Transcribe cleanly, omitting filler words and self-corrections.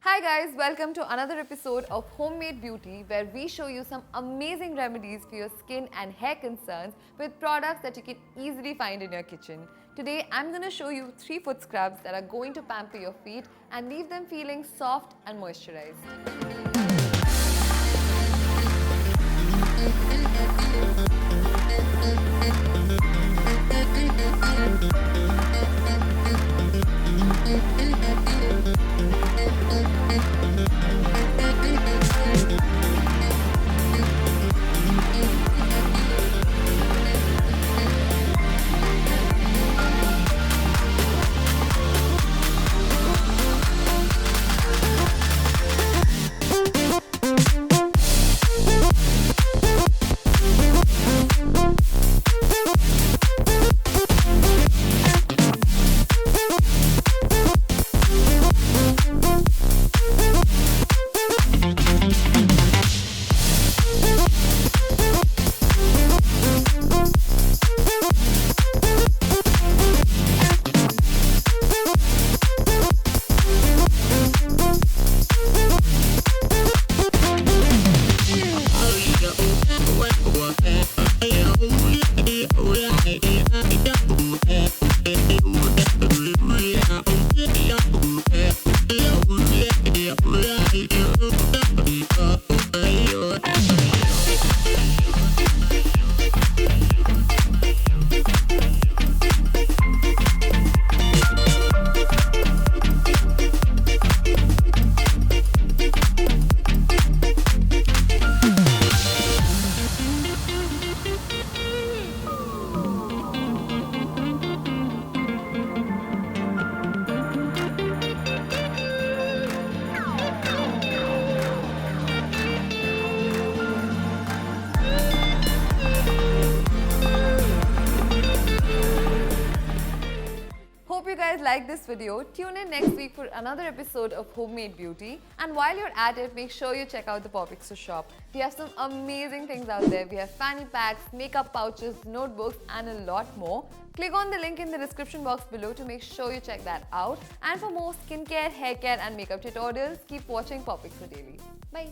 Hi guys, welcome to another episode of Homemade Beauty where we show you some amazing remedies for your skin and hair concerns with products that you can easily find in your kitchen. Today I'm going to show you 3 foot scrubs that are going to pamper your feet and leave them feeling soft and moisturized. Hope you guys like this video. Tune in next week for another episode of Homemade Beauty. And while you're at it, make sure you check out the POPxo shop. We have some amazing things out there. We have fanny packs, makeup pouches, notebooks, and a lot more. Click on the link in the description box below to make sure you check that out. And for more skincare, hair care, and makeup tutorials, keep watching POPxo Daily. Bye.